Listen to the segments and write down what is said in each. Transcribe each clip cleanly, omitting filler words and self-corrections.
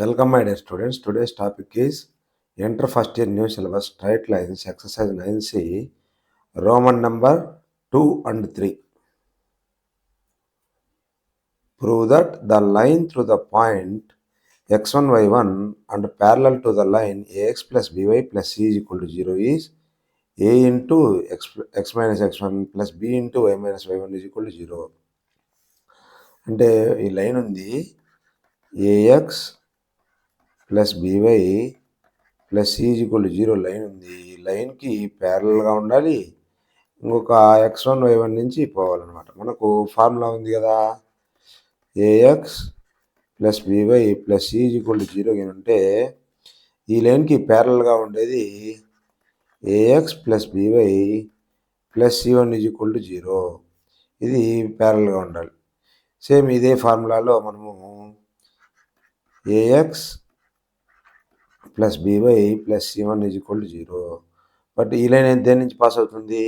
Welcome my dear students. Today's topic is enter first year new syllabus straight lines exercise 9C Roman number 2 and 3. Prove that the line through the point x1 y1 and parallel to the line ax plus by plus c is equal to 0 is a into x minus x1 plus b into y minus y1 is equal to 0. అంటే ఈ line ఉంది ax plus by plus C is equal to 0 line ఉంది. ఈ లైన్కి ప్యారలల్గా ఉండాలి. ఇంకొక x1 y1 నుంచి పోవాలన్నమాట. మనకు ఫార్ములా ఉంది కదా, A X plus by plus C is equal to 0 ఉంటే ఈ లైన్కి ప్యారలల్గా ఉండేది A X plus by plus C one is equal to 0. ఇది ప్యారలల్గా ఉండాలి. సేమ్ ఇదే ఫార్ములాలో మనము A X plus by plus C one is equal to 0. But ఈ లైన్ దేని నుంచి పాస్ అవుతుంది,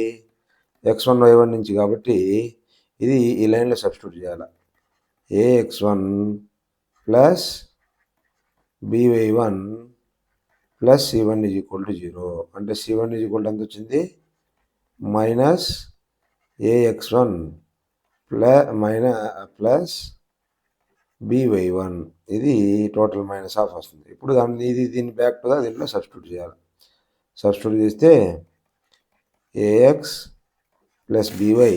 x1 y1 నుంచి. కాబట్టి ఇది ఈ లైన్లో సబ్స్టిట్యూట్ చేయాలి. ax1 plus by1 plus C one is equal to 0. అంటే సి1 ఈజ్ ఈక్వల్ టు ఎంత వచ్చింది, మైనస్ ax1 ప్లస్ by1. ఇది టోటల్ మైనస్ ఆఫ్ వస్తుంది. ఇప్పుడు దీన్ని బ్యాక్ టు దీంట్లో సబ్స్టిట్యూట్ చేయాలి. సబ్స్టిట్యూట్ చేస్తే a x plus b y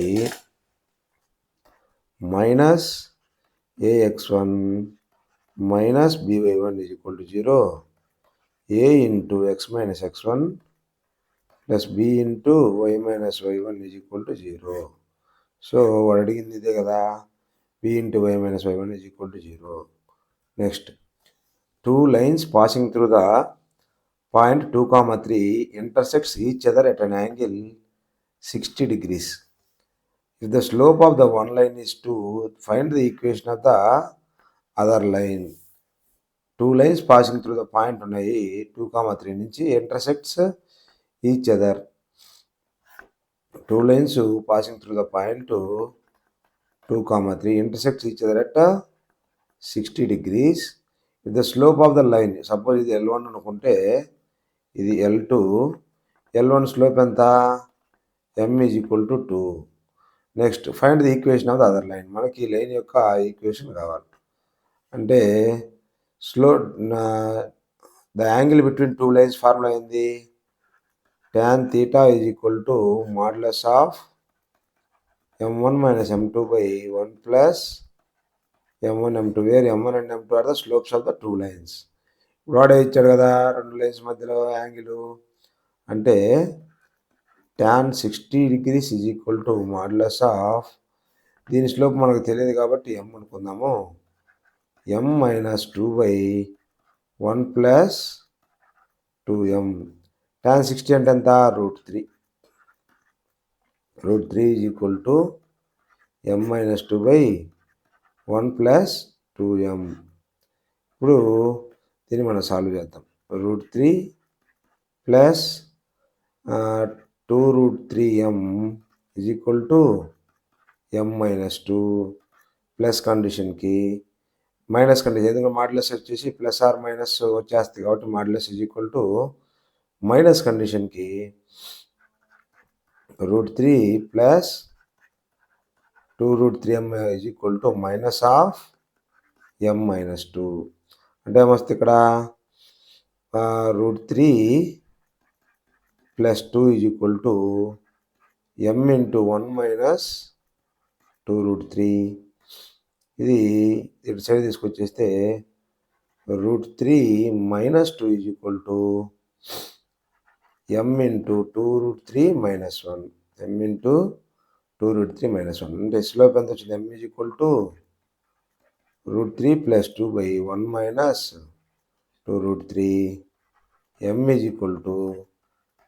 minus ax1 minus by1 is equal to 0. a into x minus x1 plus b into y minus y1 is equal to 0. So వాడు అడిగింది ఇదే కదా, b into y minus y1 is equal to 0. Next, two lines passing through the point 2, 3 intersects each other at an angle 60 degrees. If the slope of the one line is 2, find the equation of the other line. Two lines passing through the point ఉన్నాయి 2, 3 నుంచి intersects each other. Two lines passing through the point 2, 3 intersects each other at 60 degrees. If the slope of the line, suppose ఇది L1 అనుకుంటే ఇది L2, L1 slope ఎంత, m is equal to 2. Next find the equation of the other line. మనకి ఈ line యొక్క equation కావాలి. అంటే the angle between two lines formula ఏంది, tan theta is equal to modulus of m1 minus m2 by 1 plus m1 m2, where m1 and m2 are the slopes of the two lines. ఇప్పుడు వాడే ఇచ్చాడు కదా రెండు lines మధ్యలో angle, అంటే tan 60 degrees is equal to modulus of, దీని slope మనకు తెలియదు కాబట్టి m అనుకుందాము, m minus 2 by 1 plus 2m. tan 60 అంటే ఎంత, √3. √3 is equal to m minus 2 by 1 plus 2m. ఇప్పుడు దీన్ని మనం సాల్వ్ చేద్దాం. √3 plus 2√3m is equal to m minus 2 plus కండిషన్కి మైనస్ కండిషన్, ఎందుకంటే మాడ్యులస్ వచ్చేసి ప్లస్ ఆర్ మైనస్ వచ్చేస్తుంది కాబట్టి modulus is equal to minus కండిషన్కి √3 plus 2√3m is equal to minus of m minus 2. అంటే ఏమొస్తుంది ఇక్కడ, √3 plus 2 is equal to m into 1 minus 2√3. ఇది ఇటు సైడ్ తీసుకొచ్చేస్తే √3 minus 2 is equal to m into 2√3 minus 1, m into 2√3 minus 1. అంటే slope ఎంత వచ్చింది, m is equal to √3 plus 2 by 1 minus 2√3, m is equal to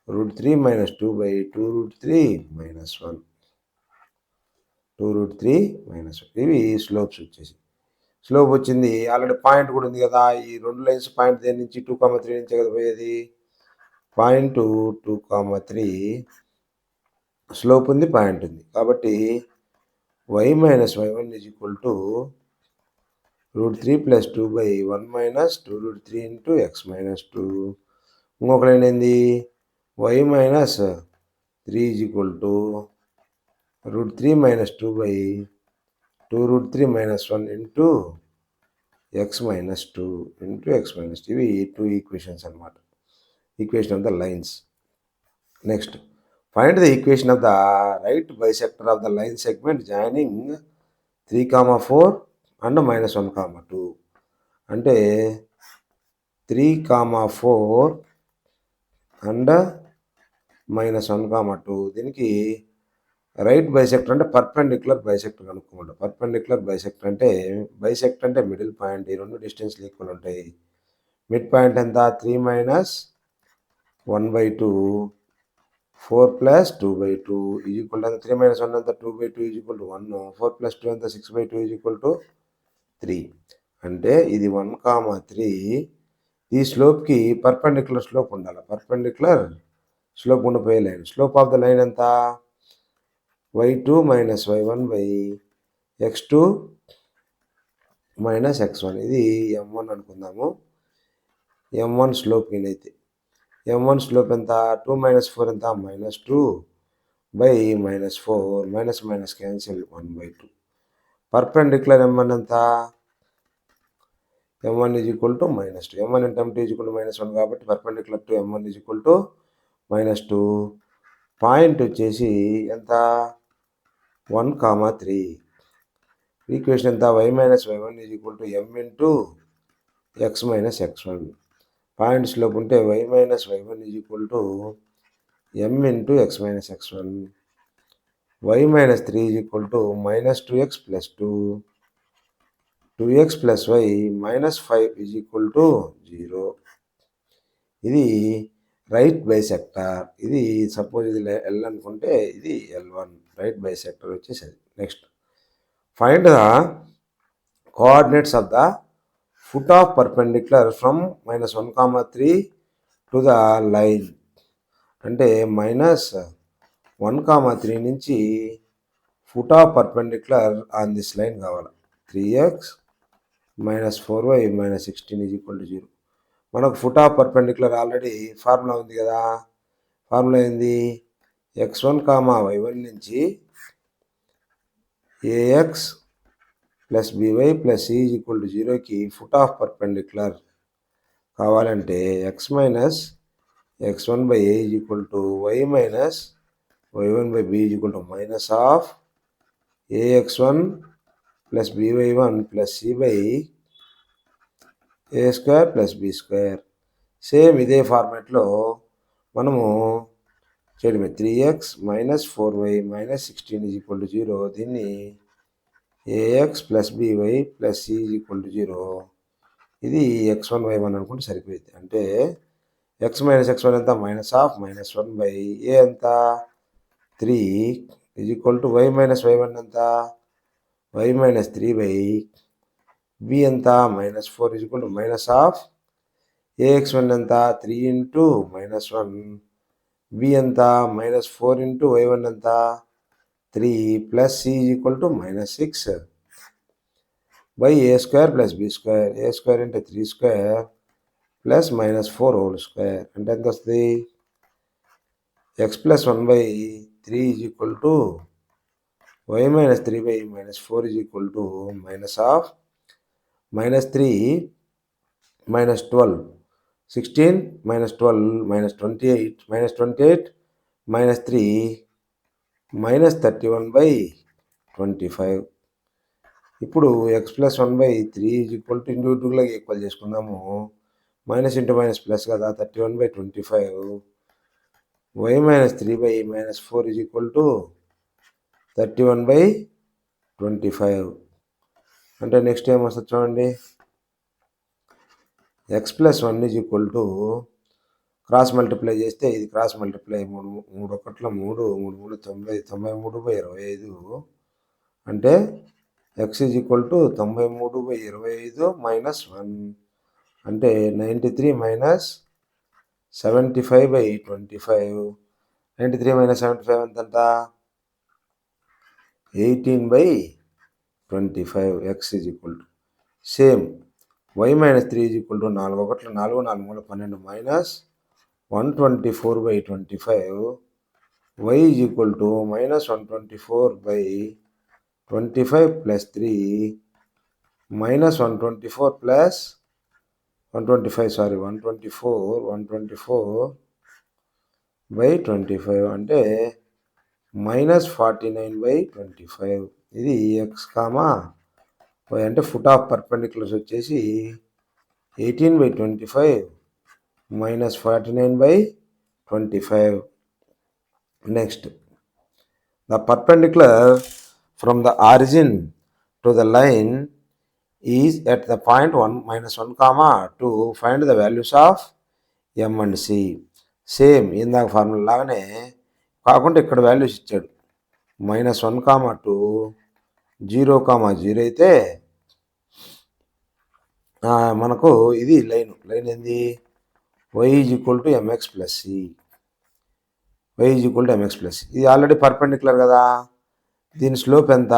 √3 minus 2 by 2√3 minus 1, 2√3 minus 1. ఇవి slopes వచ్చేసి, slope వచ్చింది. Already point కూడా ఉంది కదా, ఈ రెండు లైన్స్ పాయింట్ దేని నుంచి 2, 3 నుంచే కదా పోయేది, పాయింట్ 2, 3 స్లోప్ ఉంది, పాయింట్ ఉంది. కాబట్టి y minus y1 is equal to √3 + 2/1 - 2√3 into x - 2. ఇంకొక లైన్ ఏంది y - 3 √3 - 2/2√3 - 1 into x - 2 into x - 2. ఇవి 2 ఈక్వేషన్స్ అనమాట. Equation of the lines. Next find the equation of the right bisector of the line segment joining 3, 4 and -1, 2. అంటే 3, 4 and -1, 2. దీనికి right bisector అంటే perpendicular bisector కనుక్కోమంట. Perpendicular bisector అంటే middle point. ఈ రెండు డిస్టెన్స్లు equal ఉంటాయి. Mid point ఎంత 3 - 1/2 4 + 2/2 equal to 3 - 1 అంతా 2/2 equal to 1. 4 + 2 అంతా 6/2 ఈక్వల్ టు 3. అంటే ఇది 1, 3. ఈ స్లోప్కి పర్పెండిక్యులర్ స్లోప్ ఉండాలి. పర్పెండిక్యులర్ స్లోప్ ఉండిపోయే line. Slope of the line ఎంత y2 - y1/x2 - x1. ఇది m1 అనుకుందాము. m1 స్లోప్ అయితే m1 స్లోప్ ఎంత 2 - 4 ఎంత -2/-4 మైనస్ క్యాన్సిల్ 1/2. పర్పెండిక్యులర్ m1 ఎంత m1 = -2. m1 × m2 = -1 కాబట్టి పర్పెండిక్యులర్ టు m1 = -2. పాయింట్ వచ్చేసి ఎంత 1, 3. ఈక్వేషన్ ఎంత y - y1 = m into x - x1. Point slope ఉంటే y - y1 = m into x - x1. y - 3 = -2x + 2. 2x + y - 5 = 0. ఇది right bisector. ఇది suppose ఇది L అనుకుంటే ఇది L1. రైట్ బైసెక్టర్ వచ్చేసి అది. Next find the coordinates of the foot of perpendicular from -1, 3 to the line. అంటే -1, 3 నుంచి foot of perpendicular on this line కావాలి. 3x - 4y - 16 = 0. మనకు foot of perpendicular already formula ఉంది కదా. ఫార్ములా ఏంది x1, y1 నుంచి ax + by + c = 0కి foot of perpendicular కావాలంటే x - x1/a = y - y1/b = -ax1 + by1 + c/a² + b². Same ఇదే ఫార్మాట్లో మనము చేయడమే. 3x - 4y - 16 = 0. దీన్ని ax + by + c = 0. ఇది x1, y1 అనుకుంటే సరిపోయింది. అంటే x - x1 ఎంత -1/a ఎంత 3 = y - y1 ఎంత y - 3/b ఎంత -4 = -ax1 ఎంత 3 ఇంటూ -1 b ఎంత -4 ఇంటూ y1 ఎంత 3 + c = -6 a² + b². a² అంటే 3² + -4 హోల్ స్క్వేర్. అంటే ఎంత వస్తుంది x + 1/3 = y - 3/-4 -3 - 12 16 - 12 -28 -28 -3 -31/25. ఇప్పుడు x + 1/3 ఇండివిజువల్గా ఈక్వల్ చేసుకుందాము. మైనస్ ఇంటూ మైనస్ ప్లస్ కదా 31/25. y - 3/-4 31/25. అంటే నెక్స్ట్ ఏం వస్తుంది చూడండి. x + 1 క్రాస్ మల్టిప్లై చేస్తే ఇది క్రాస్ మల్టిప్లై 3 1 3 3 3 93/25. అంటే x = 93/25 -1 అంటే 93 - 75/25. 93 - 75 ఎంత 18/25. x = same y minus 3 is equal to 4 1 4 4 3 12 minus 124/25 y is equal to minus 124/25 plus 3 minus 124 plus 124/25 అంటే మైనస్ 49/25. ఇది ఎక్స్ కామా వై అంటే ఫుట్ ఆఫ్ పర్పెండిక్యులర్స్ వచ్చేసి 18/25 minus 49/25. Next the perpendicular from the origin to the line is at the point 1 - 1, 2 find the values of m and C. Same ఇందాక formula లాగానే కాకుండా ఇక్కడ values ఇచ్చాడు. -1, 2 0, 0 అయితే మనకు ఇది లైన్ ఏంది y is equal to MX plus c. y is equal to MX plus. ఇది ఆల్రెడీ పర్పెండిక్యులర్ కదా, దీని స్లోప్ ఎంత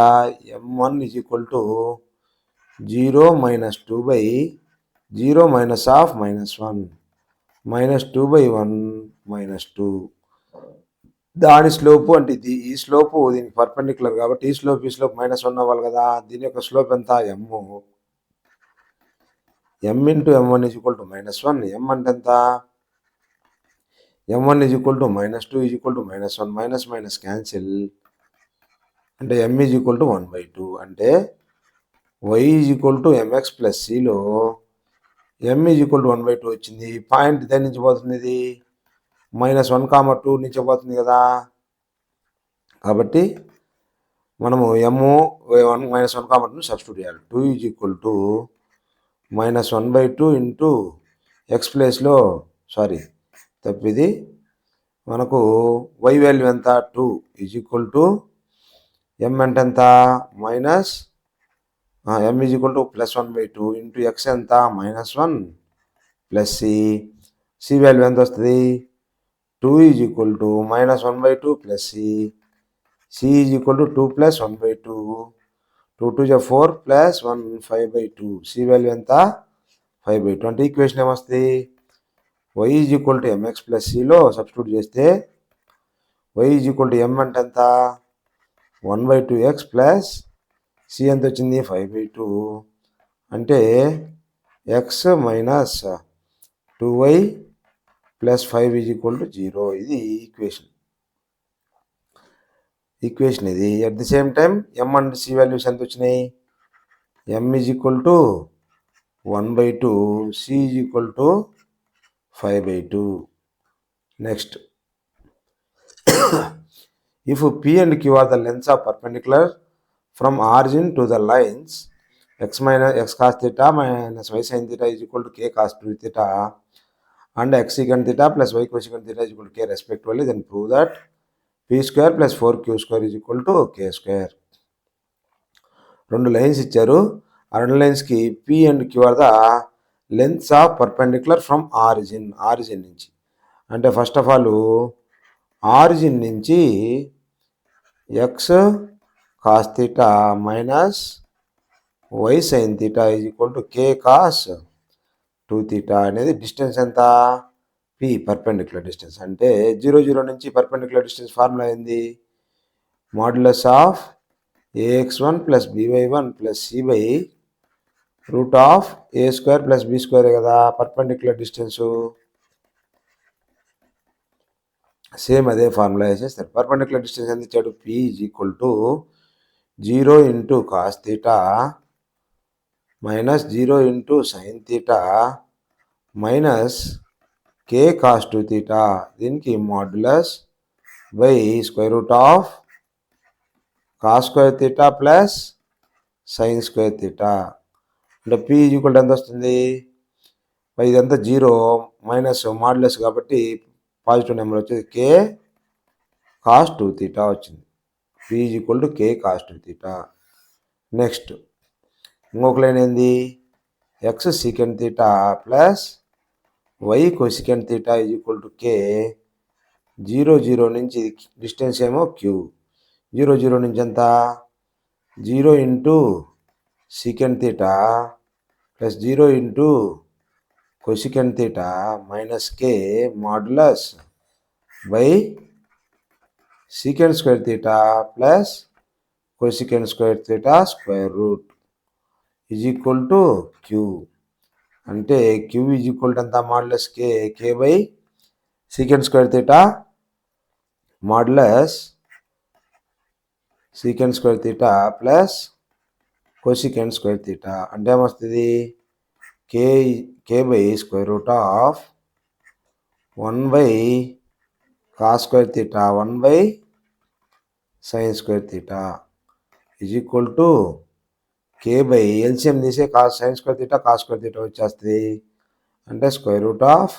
m1 is equal to 0 - 2/0 minus of -1 -2/1 -2. దాని స్లోపు అంటే ఇది ఈ స్లోపు దీనికి పర్పెండిక్యులర్ కాబట్టి ఈ స్లోప్ -1 అవ్వాలి కదా. దీని యొక్క స్లోప్ ఎంత m into m1 is equal to -1. m అంటే ఎంత m1 is equal to -2 is equal to -1 minus minus cancel అంటే m ఈజ్ ఈక్వల్ టు 1/2 అంటే y is equal to MX plus సిలో m ఈజ్ ఈక్వల్ టు 1/2 వచ్చింది. Point దేని నుంచి పోతుంది, ఇది -1, 2 నుంచి పోతుంది కదా. కాబట్టి మనము m1 - 1, 2 సబ్స్టిట్యూట్ చేయాలి. 2 is equal to -1/2 into X ప్లేస్లో తప్పిది మనకు y వాల్యూ ఎంత 2 ఈజ్ ఈక్వల్ టు m అంటే ఎంత m is equal to +1/2 into x ఎంత -1 ప్లస్ సి వాల్యూ ఎంత వస్తుంది 2 is equal to -1/2 plus C is equal to 2 + 1/2 2 2 4 + 1 5/2 C value ఎంత 5/2 అంటే ఈక్వేషన్ ఏమొస్తుంది y is equal to MX plus సిలో సబ్స్టిట్యూట్ చేస్తే y is equal to m అంటే ఎంత 1/2x ప్లస్ సి ఎంత వచ్చింది 5/2 అంటే x minus 2y plus 5 is equal to 0. ఇది ఈక్వేషన్ ఇది. At the same time m and c values ఎంత వచ్చినాయి m ఈజ్ ఈక్వల్ టు 1/2 సి is equal to 5/2. Next if p and q are the lengths of perpendicular from origin to the lines x cos theta minus y sin theta is equal to k cos 2 theta and x secant theta plus y cosecant theta is equal to k respectively, then prove that p square plus 4q square is equal to k square. రెండు lines ఇచ్చారు. ఆ రెండు లైన్స్కి p and q are the lengths of perpendicular from origin నుంచి. అంటే first of all origin నుంచి X cos theta minus y sine theta is equal to K cos 2 theta అనేది distance ఎంత P perpendicular distance. అంటే 0 0 నుంచి perpendicular distance formula ఏంది modulus of ax1 plus by1 plus c/√a² plus b² కదా perpendicular distance. Same అదే formula వేసేస్తారు. Perpendicular distance ఎంత ఇచ్చాడు p is equal to 0 into cos theta minus 0 into sine theta minus K cos 2 theta. దీనికి modulus by √, cos² theta plus sin² theta. అంటే p is equal to ఎంత వస్తుంది ఇదంతా 0 minus modulus కాబట్టి positive number వచ్చేది K cos 2 theta వచ్చింది. p is equal to K cos 2 theta. Next ఇంకొక line ఏంది x secant theta plus y cosecant theta is equal to K. 0 0 నుంచి distance ఏమో క్యూ. 0 0 నుంచి ఎంత 0 into secant theta plus 0 into cosecant theta minus K modulus by secant square theta plus cosecant square theta square root is equal to Q. అంటే Q is equal to ఎంత modulus K by secant square theta modulus secant square theta plus cosecant square theta అంటే ఏమొస్తుంది K by square root of 1 by cos square theta 1 by sine square theta is equal to K by LCM తీసే sine square theta cos square theta వచ్చేస్తుంది. అంటే square root of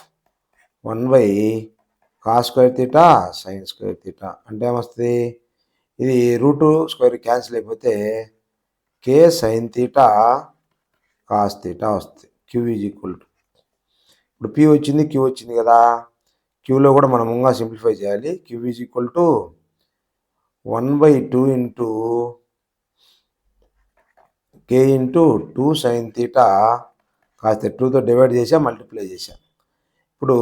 1 by cos square theta sine square theta అంటే ఏమొస్తుంది, ఇది root square cancel అయిపోతే k sine theta cos theta వస్తుంది. Q is equal to ఇప్పుడు p వచ్చింది క్యూ వచ్చింది కదా, క్యూలో కూడా మనం ఇంకా సింప్లిఫై చేయాలి. Q is equal to 1/2 into k into 2 sine theta కాస్త 2తో డివైడ్ చేసా మల్టిప్లై చేసా. ఇప్పుడు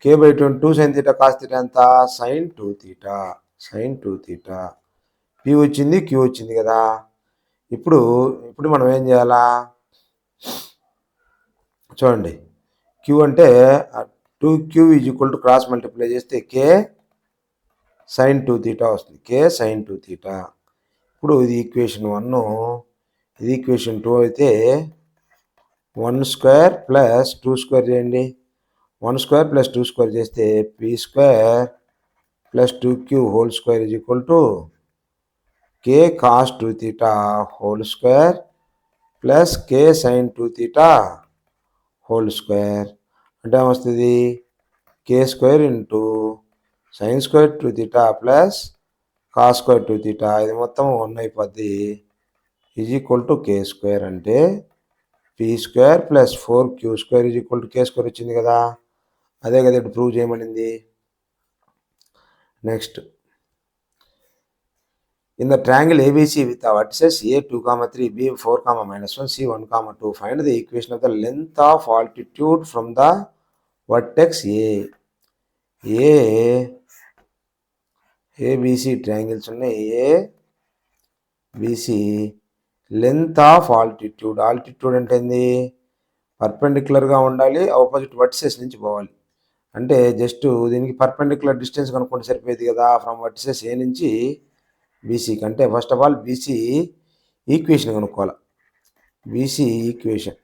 కే/2 సైన్ తీటా కాస్ తీటా ఎంత sine 2 theta sine 2 theta. P వచ్చింది క్యూ వచ్చింది కదా, ఇప్పుడు మనం ఏం చేయాలా చూడండి. క్యూ అంటే 2q is equal to cross multiply చేస్తే కే సైన్ 2 తీటా వస్తుంది. కే సైన్ 2 తీటా. ఇప్పుడు ఇది ఈక్వేషన్ 1, ఇది ఈక్వేషన్ 2 అయితే 1 స్క్వేర్ ప్లస్ 2 స్క్వేర్ చేయండి. 1 స్క్వేర్ ప్లస్ 2 స్క్వేర్ చేస్తే P square plus 2q whole square is equal to K cos 2 theta whole square plus K sine 2 theta whole square అంటే ఏమొస్తుంది K square into sine square 2 theta plus cos square 2 theta ఇది మొత్తం 1 అయిపోద్ది is equal to K square. అంటే P square plus 4q square is equal to K square వచ్చింది కదా, అదే కదా ఇప్పుడు ప్రూవ్ చేయమనింది. Next, in the triangle ABC with the vertices A 2, 3, B 4, -1, C 1, 2, find the equation of the length of altitude from the vertex A. ABC triangles ఉన్నాయి. ABC length of altitude. Altitude అంటే ఏంది, పర్పెండిక్యులర్గా ఉండాలి, opposite vertices నుంచి పోవాలి. అంటే just దీనికి perpendicular distance కనుక్కుంటే సరిపోయేది కదా ఫ్రమ్ వర్టిసెస్ ఏ నుంచి బీసీకి. అంటే first of all BC equation కనుక్కోవాలి. బీసీ ఈక్వేషన్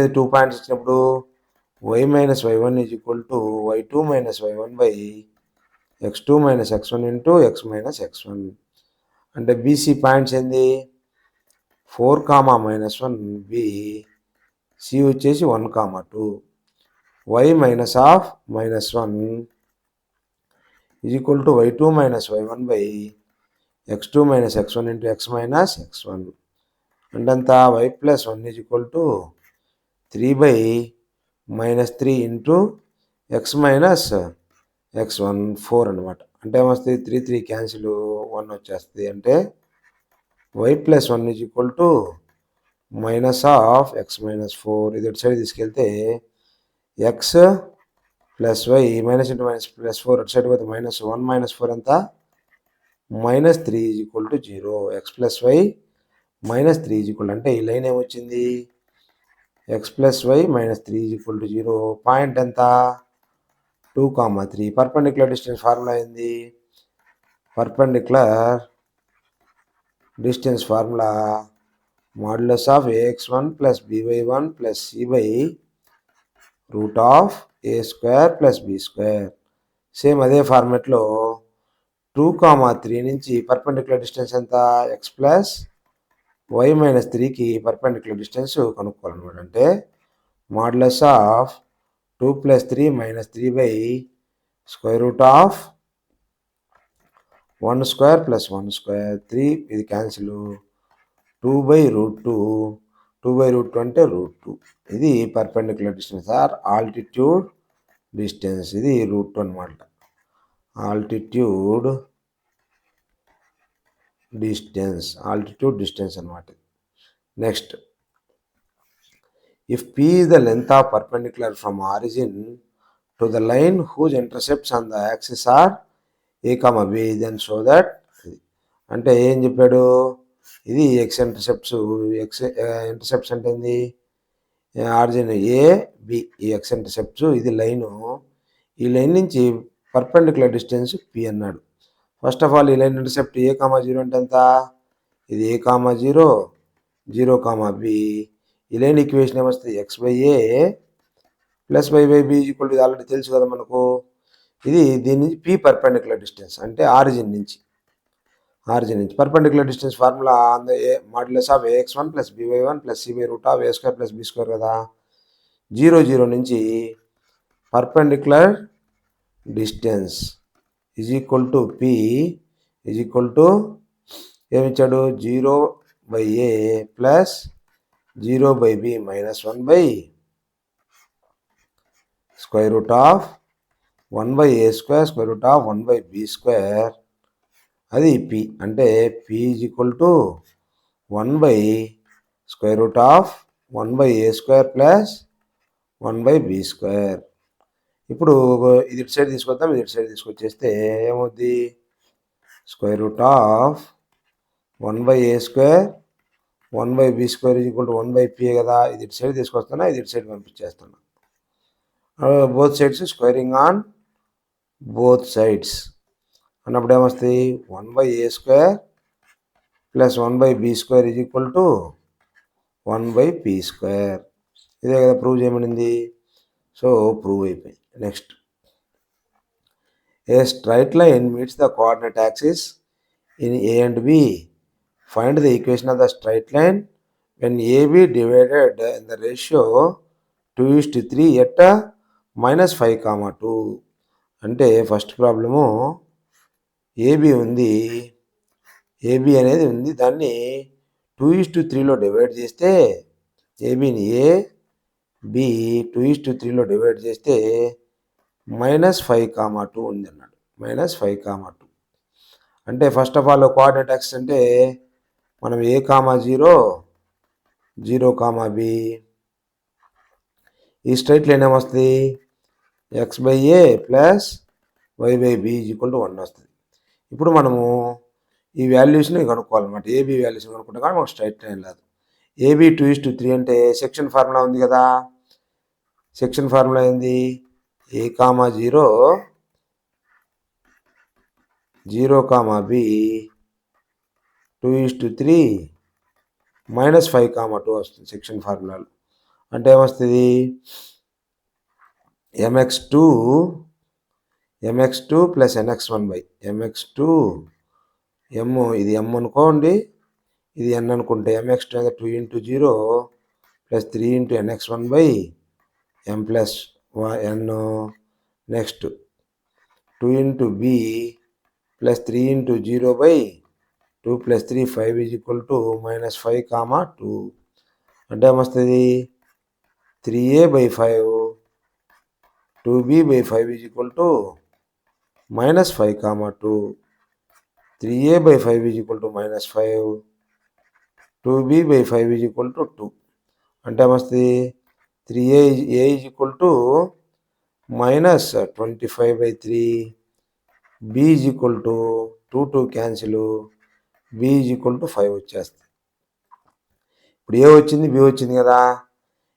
అది 2 పాయింట్స్ ఇచ్చినప్పుడు y-y1 is equal to y2 - y1 by x2 - x1 into x - x1. అంటే బీసీ పాయింట్స్ ఏంది 4, -1 బి, సి వచ్చేసి 1, 2. y minus of -1 is equal to y2 - y1 by x2 - x1 into x - x1. అంటే అంత y + 1 is equal to 3 - 3 into x - x1 4 అనమాట. అంటే ఏమొస్తుంది 3, 3 cancel 1 వచ్చేస్తుంది. అంటే y + 1 is equal to minus of x - 4. ఇది అటు సైడ్ తీసుకెళ్తే x + y minus into minus +4 అటు సైడ్ పోతే -1 - 4 ఎంత -3 is equal to 0. x + y -3 is equal అంటే ఈ లైన్ ఏమొచ్చింది x + y -3 is equal to 0. Point ఎంత 2, 3. పర్పెండిక్యులర్ డిస్టెన్స్ ఫార్ములా ఏంది, perpendicular distance formula modulus of ax1 + by1 + c by root of a² + b². Same అదే ఫార్మెట్లో 2, 3 నుంచి perpendicular distance ఎంత x + y - 3కి perpendicular distance కనుక్కోవాలన్నమాట. అంటే modulus of 2 + 3 - 3 by square root of 1² + 1². 3 ఇది cancel 2/√2. 2/√2 అంటే √2. ఇది perpendicular distance or altitude distance. ఇది √2 అనమాట. ఆల్టిట్యూడ్ డిస్టెన్స్ అనమాట. Next, if P is the length of perpendicular from origin to the line whose intercepts on the axis are A, B, then show that అంటే ఏం చెప్పాడు, ఇది X intercepts, intercepts అంటే ఏంది, origin A B, ఈ x intercepts, ఇది line, ఈ line నుంచి పర్పెండిక్యులర్ డిస్టెన్స్ పి అన్నాడు. ఫస్ట్ ఆఫ్ ఆల్ ఈ line intercept A comma zero అంటే ఎంత, ఇది A comma zero, zero comma B, ఈ లైన్ ఈక్వేషన్ ఏమొస్తుంది, x by A plus y by B equal to, already తెలుసు కదా మనకు, ఇది దీని నుంచి పి పర్పెండిక్యులర్ డిస్టెన్స్ అంటే ఆరిజిన్ నుంచి perpendicular distance formula on the modulus of ax1 plus by1 plus c by root of a square plus B square కదా. 0 నుంచి perpendicular distance is equal to P is equal to ఏమిచ్చాడు, 0 by A plus 0 by B minus 1 by square root of 1 by A square square root of 1 by B square, అది P. అంటే P is equal to 1 by square root of 1 by A square plus 1 by B square. ఇప్పుడు ఇది ఇటు side తీసుకొద్దాం, ఇది ఇటు side తీసుకొచ్చేస్తే ఏమవుద్ది, square root of 1 by A square 1 by B square is equal to 1 by P కదా. ఇది ఇటు సైడ్ తీసుకొస్తున్నా, ఇది ఇటు సైడ్ పంపించేస్తున్నా. Both sides squaring on both sides అన్నప్పుడు ఏమొస్తాయి, 1 by A square plus 1 by B square is equal to 1 by P square. ఇదే కదా ప్రూవ్ చేయమనింది. సో ప్రూవ్ అయిపోయింది. Next, A straight line meets the coordinate axis in a and B, find the equation of the straight line when AB divided in the ratio 2:3 at -5,2. అంటే first problem AB ఉంది, AB అనేది ఉంది, దాన్ని 2:3లో divide చేస్తే, ఏబిని A B 2:3లో divide చేస్తే -5,2 ఉంది అన్నాడు. -5,2 అంటే first of all coordinate axis అంటే మనం A comma zero, zero comma B, ఈ స్ట్రైట్ లైన్ ఏమొస్తుంది, x by A plus y by B equal to 1 వస్తుంది. ఇప్పుడు మనము ఈ వాల్యూస్ని కనుక్కోవాలన్నమాట. ఏబీ వాల్యూస్ని కనుక్కుంటే కానీ మాకు స్ట్రైట్ లైన్ లేదు. ఏబీ 2:3 అంటే సెక్షన్ ఫార్ములా ఉంది కదా, సెక్షన్ ఫార్ములా ఏంది, A comma zero, zero comma B 2:3 -5,2 వస్తుంది సెక్షన్ ఫార్ములాలు. అంటే ఏమొస్తుంది, mx2 plus nx1 by mx2, ఎమ్ ఇది ఎమ్ అనుకోండి, ఇది ఎన్ అనుకుంటే mx2 అనేది 2 × 0 plus 3 × nx1 by m plus n. Next 2 × b plus 3 × 0 by 2 plus 3 5 is equal to -5,2. అంటే ఏమొస్తుంది, 3a by 5 2b by 5 is equal to -5,2. 3a by 5 is equal to -5, 2b by 5 is equal to 2. అంటే ఏమొస్తుంది, 3a is equal to -25/3, b is equal to 2 cancel, b is equal to 5 వచ్చేస్తుంది. ఇప్పుడు ఏ వచ్చింది, B వచ్చింది కదా.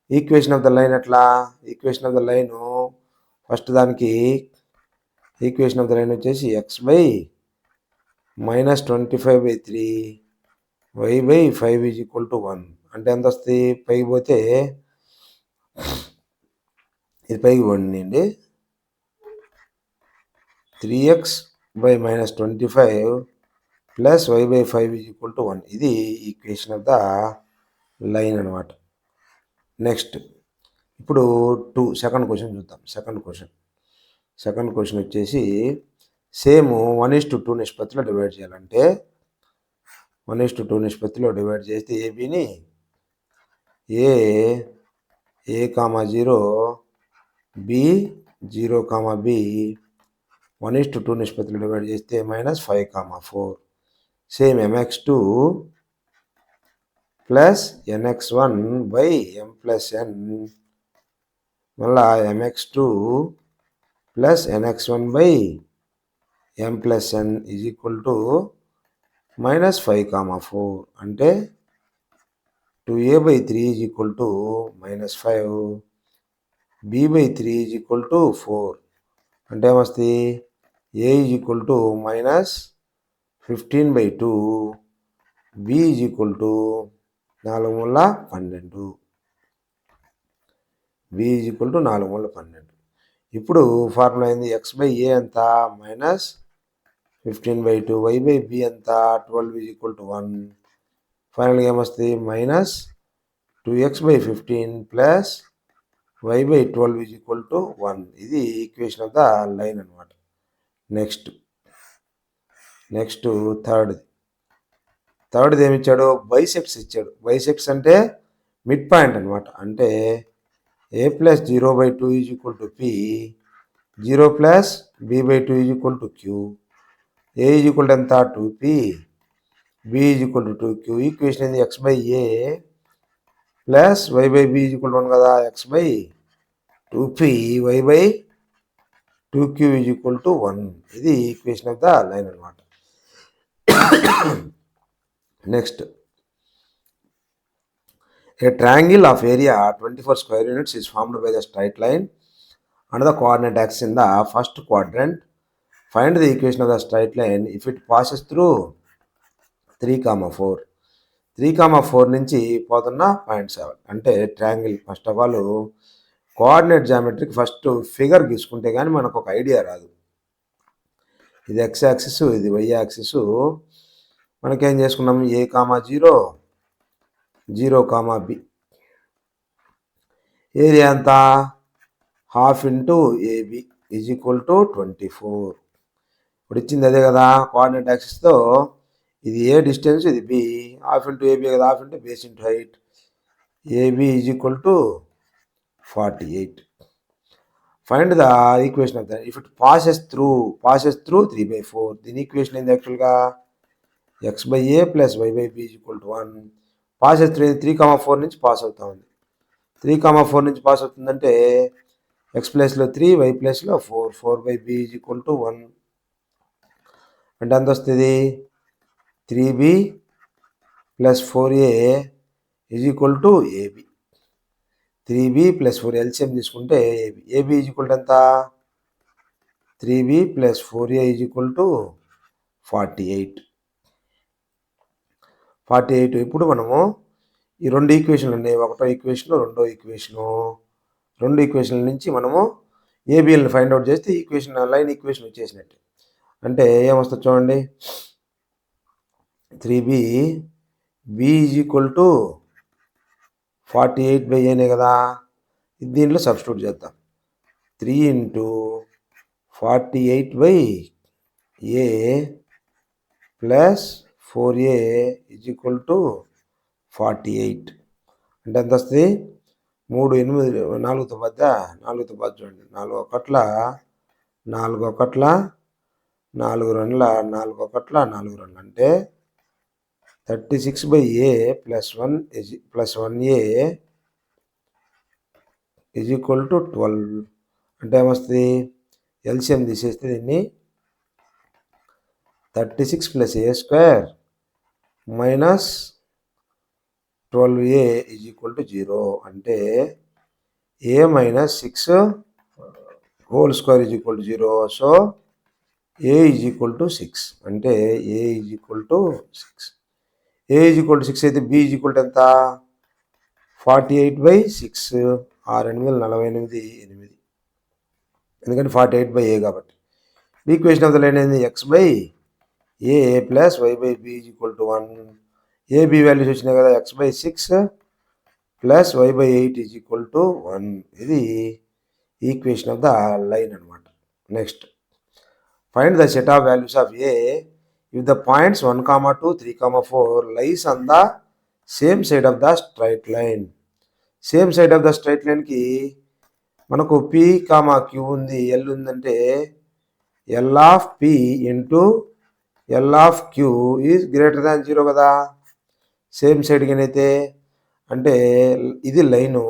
Equation of the line ఎట్లా, equation of the line first దానికి equation of the line వచ్చేసి X by -25/3 y by 5 is equal to 1. అంటే ఎంత వస్తుంది, పైకి పోతే ఇది పైకి పోండి, 3x బై -25 plus y by 5 is equal to 1. ఇది ఈక్వేషన్ ఆఫ్ ద లైన్ అనమాట. నెక్స్ట్ ఇప్పుడు సెకండ్ క్వశ్చన్ చూద్దాం. సెకండ్ క్వశ్చన్ వచ్చేసి సేమ్ 1:2 నిష్పత్తిలో డివైడ్ చేయాలంటే 1:2 నిష్పత్తిలో డివైడ్ చేస్తే ఏబిని A comma zero, B 0 comma B 1:2 నిష్పత్తిలో డివైడ్ చేస్తే -5,4. Same mx2 plus nx1 by m plus n మళ్ళా mx2 plus nx1 by m plus n is equal to -5, 4 అంటే 2a/3 is equal to -5, b/3 is equal to 4 అంటే ఏమొస్తుంది a is equal to -15/2, b is equal to 4 మూల 12, b is equal to 4 మూల 12. ఇప్పుడు formula ఏంది x/a ఎంత -15/2, y/b ఎంత 12 is equal to 1. ఫైనల్గా ఏమొస్తుంది -2x/15 plus y/12 is equal to 1. ఇది ఈక్వేషన్ ఆఫ్ ద లైన్ అనమాట. నెక్స్ట్ థర్డ్ది ఏమి ఇచ్చాడు, బైసెక్ట్స్ ఇచ్చాడు. బైసెక్ట్స్ అంటే మిడ్ పాయింట్ అనమాట. అంటే a plus 0/2 is equal to p, 0 plus b/2 is equal to q, a is equal to ఎంత 2p, b is equal to 2q. Equation ఏంది x/a plus y/b is equal to 1 కదా, x/2p y/2q is equal to 1. ఇది equation of the line అనమాట. Next a triangle of area 24 square units is formed by the straight line and the coordinate axis in the first quadrant. Find the equation of the straight line if it passes through 3,4. 3,4 నుంచి పోతున్న point 7 అంటే triangle. First of all coordinate జామెట్రీకి first figure గీసుకుంటే కానీ మనకు ఒక idea రాదు. ఇది x యాక్సిస్, ఇది y యాక్సిస్. మనకేం చేసుకున్నాం a, 0, 0, b. ఏరియా ఎంత 1/2 into AB is equal to 24. ఇప్పుడు ఇచ్చింది అదే కదా కోఆర్డినేట్ యాక్సిస్తో. ఇది ఏ డిస్టెన్స్, ఇది b, 1/2 ఇంటూ AB కదా, 1/2 into base into height. AB is equal to 48. Find the equation of the if it passes through 3/4. దీని ఈక్వేషన్ ఏంది యాక్చువల్గా x/a plus y/b is equal to 1. Passes 3,4 నుంచి పాస్ అవుతా ఉంది. 3,4 నుంచి pass అవుతుందంటే x ప్లేస్లో 3, y ప్లేస్లో 4, 4/b ఈజ్ ఈక్వల్ టు 1. అంటే ఎంత వస్తుంది 3b plus 4a is equal to ab. 3b plus 4 LCM తీసుకుంటే ab ఈజ్ ఈక్వల్ టు ఎంత 3b plus 4a is equal to 48. ఇప్పుడు మనము ఈ రెండు ఈక్వేషన్లు ఉన్నాయి, ఒకటో ఈక్వేషను, రెండో ఈక్వేషను. రెండు ఈక్వేషన్ల నుంచి మనము ఏబిఎల్ని ఫైండ్ అవుట్ చేస్తే ఈక్వేషన్ లైన్ ఈక్వేషన్ వచ్చేసినట్టు. అంటే ఏమొస్తుంది చూడండి 3b b is equal to 48/a కదా. దీంట్లో సబ్స్టిట్యూట్ చేద్దాం. 3 into 48/a plus 4a is equal to 48. అంటే ఎంత వస్తుంది 3, 8, 4తో బాధ చూడండి. 4 1 4 1 4 2 4 1 4 2 అంటే 36/a plus 1a is equal to 12. అంటే ఏమొస్తుంది ఎల్సిఎం తీసేస్తే దీన్ని 36 plus a square minus 12a is equal to 0. అంటే a minus 6 whole square is equal to 0. So a is equal to 6. అంటే a is equal to 6. a is equal to 6 అయితే b is equal to ఎంత 48/6, 6 8 48, 8. ఎందుకంటే 48/a కాబట్టి. Equation of the line ఏంది x/a plus y/b is equal to 1. ab values వచ్చినాయి కదా x/6 plus y/8 is equal to 1. ఇది equation of the line అనమాట. Next find the set of values of a if the points 1, 2, 3, 4 lies on the same side of the straight line. Same side of the straight లైన్కి మనకు p, q ఉంది, l ఉందంటే l of p into l of q is greater than 0 కదా. Same సైడ్కి అయితే అంటే ఇది line,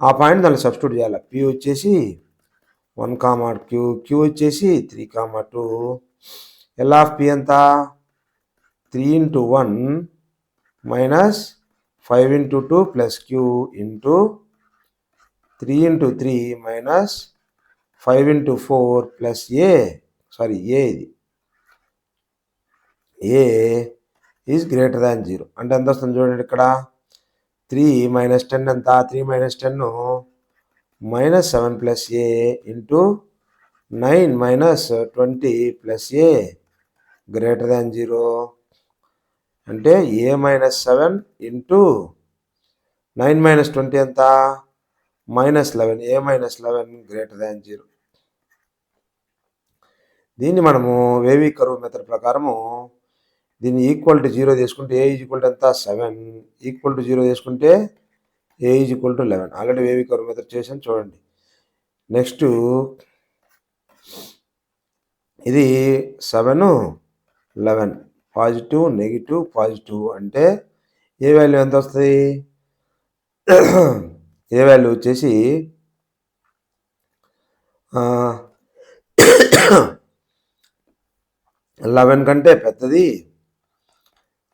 ఆ పాయింట్ దాన్ని సబ్స్టిట్యూట్ చేయాలి. పి వచ్చేసి 1, క్యూ వచ్చేసి 3, 2. ఎల్ ఆఫ్ పి ఎంత 3 × 1 minus 5 × 2 plus q into 3 × 3 minus 5 × 4 plus a ఇది ఏ ఈజ్ గ్రేటర్ దాన్ 0. అంటే ఎంత వస్తుంది చూడండి ఇక్కడ 3 - 10 ఎంత 3 - 10 -7 ప్లస్ ఏ ఇంటూ 9 - 20 ప్లస్ ఏ గ్రేటర్ దాన్ 0. అంటే ఏ -7 ఇంటూ 9 - 20 ఎంత -11, ఏ -11 గ్రేటర్ దాన్ 0. దీన్ని మనము వేవీ కర్వ్ మెథడ్ ప్రకారము దీన్ని ఈక్వల్ టు 0 తీసుకుంటే ఏ ఈక్వల్ టు ఎంత 7, ఈక్వల్ టు 0 తీసుకుంటే a equal to 11. Already wavy curve method చేసాను చూడండి. నెక్స్ట్ ఇది 7, 11 పాజిటివ్ నెగిటివ్ పాజిటివ్ అంటే ఏ వాల్యూ ఎంత వస్తుంది? ఏ వాల్యూ వచ్చేసి 11 కంటే పెద్దది,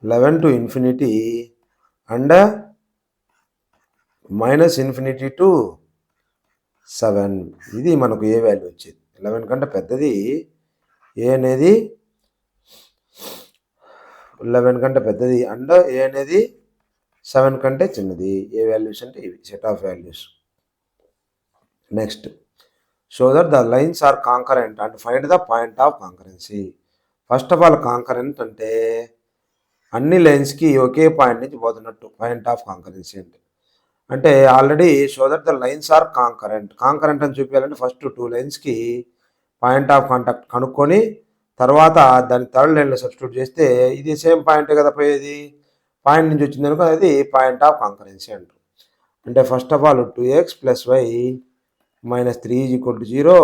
11 to infinity and -infinity to 7. ఇది మనకు ఏ వాల్యూ వచ్చేది 11 కంటే పెద్దది, ఏ అనేది 11 కంటే పెద్దది అండ్ ఏ అనేది 7 కంటే చిన్నది. ఏ వాల్యూస్ అంటే ఇవి set of values. Next show that the lines are concurrent and find the point of concurrency. First of all concurrent అంటే అన్ని లైన్స్కి ఒకే పాయింట్ నుంచి పోతున్నట్టు పాయింట్ ఆఫ్ కాంకరెన్సీ అంటే already show that the lines are concurrent అని చూపించాలంటే first 2 లైన్స్కి పాయింట్ ఆఫ్ కాంటాక్ట్ కనుక్కొని తర్వాత దాని థర్డ్ లైన్లో సబ్స్టిట్యూట్ చేస్తే ఇది సేమ్ పాయింట్ కదా పోయేది, పాయింట్ నుంచి వచ్చింది అనుకో అది పాయింట్ ఆఫ్ కాంకరెన్సీ అంటారు. అంటే first of all 2x + y - 3 = 0,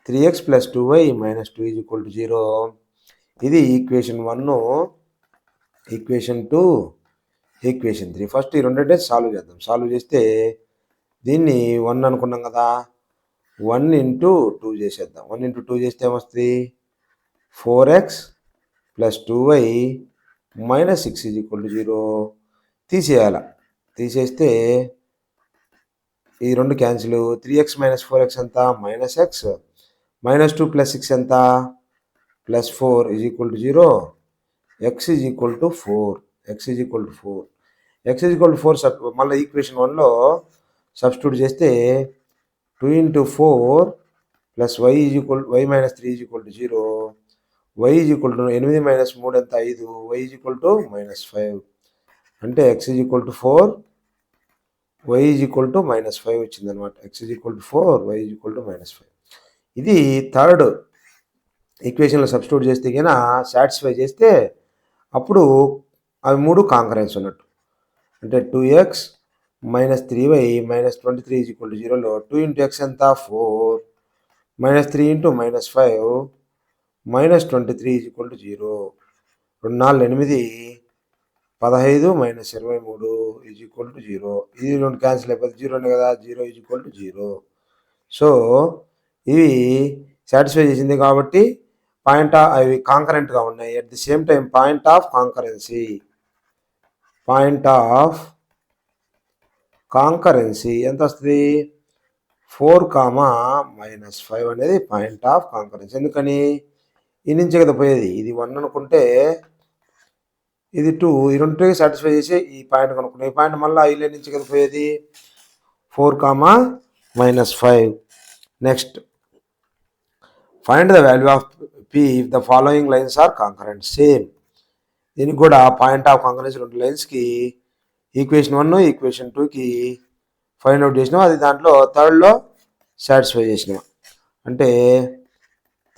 3x + 2y - 2 = 0. ఇది ఈక్వేషన్ 1, ఈక్వేషన్ 2, ఈక్వేషన్ 3. ఫస్ట్ ఈ రెండింటినీ సాల్వ్ చేద్దాం. సాల్వ్ చేస్తే దీన్ని 1 అనుకున్నాం కదా, 1 × 2 చేసేద్దాం. 1 × 2 చేస్తే ఏమొస్తుంది 4x + 2y - 6 = 0. తీసేయాల, తీసేస్తే ఈ రెండు క్యాన్సిల్. 3x - 4x ఎంత -x, -2 + 6 ఎంత +4 = 0. x = 4, x = 4 మళ్ళీ ఈక్వేషన్ 1లో సబ్స్టిట్యూట్ చేస్తే 2 × 4 + y - 3 = 0. y = 8 - 3 ఎంత 5, y = -5. అంటే x = 4, y = -5 వచ్చిందనమాట. x = 4, y = -5. ఇది థర్డ్ ఈక్వేషన్లో సబ్స్టిట్యూట్ చేస్తే కన్నా సాటిస్ఫై చేస్తే అప్పుడు అవి 3 కాంకరెన్స్ ఉన్నట్టు. అంటే 2x - 3y - 23 = 0లో 2 × x ఎంత 4, -3 × -5 -23 = 0. 2 × 4 = 8, 15 - 23 = 0. ఇది 2 క్యాన్సిల్ అయిపోతుంది, 0 కదా, 0 = 0. సో ఇవి సాటిస్ఫై చేసింది కాబట్టి అవి కాంకరెంట్గా ఉన్నాయి. At the same time point of concurrency ఎంత వస్తుంది 4, -5 అనేది పాయింట్ ఆఫ్ కాంకరెన్సీ. ఎందుకని ఈ నుంచి కదా పోయేది, ఇది 1 అనుకుంటే ఇది 2, ఈ రెండుకి సాటిస్ఫై చేసి ఈ పాయింట్ కనుక్కున్నాం. ఈ పాయింట్ మళ్ళీ ఈ లైన్ నుంచి కదా పోయేది 4, -5. Next find the value of p if the following lines are concurrent. Same దీనికి కూడా పాయింట్ ఆఫ్ కాంకరెన్సీ 2 లైన్స్కి ఈక్వేషన్ 1, ఈక్వేషన్ 2కి ఫైండ్ అవుట్ చేసినాం. అది దాంట్లో థర్డ్లో సాటిస్ఫై చేసినాం. అంటే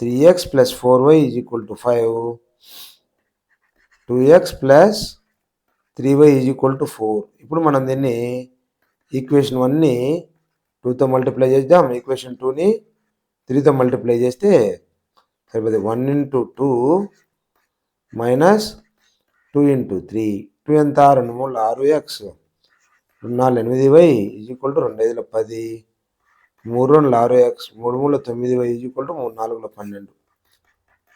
3x + 4y = 5, 2x + 3y = 4. ఇప్పుడు మనం దీన్ని ఈక్వేషన్ 1ని 2తో మల్టిప్లై చేద్దాం, ఈక్వేషన్ 2ని 3తో మల్టిప్లై చేస్తే సరిపోతుంది. 1 × 2 - 2 ఇంటూ 3 2 ఎంత 2 3 6x 2 4 8y equal to 2 5 10 3 2 6x 3 3 9y equal to 3 4 12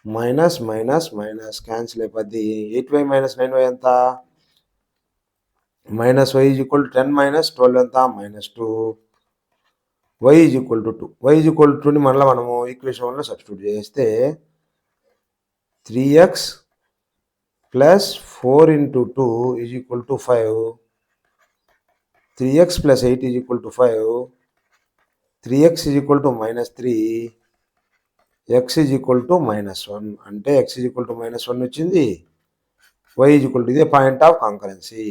minus minus minus cancel అయిపోద్ది 8y మైనస్ 9y ఎంత minus y equal to 10 minus 12 ఎంత minus 2 y equal to 2 y equal to 2ని మళ్ళీ మనము ఈక్వేషన్ 1లో సబ్స్టిట్యూట్ చేస్తే 3x plus 4 into 2 is equal to 5 3x plus 8 is equal to 5 3x is equal to minus 3 x is equal to minus 1 అంటే x is equal to minus 1 వచ్చింది y is equal to ఇదే point of concurrency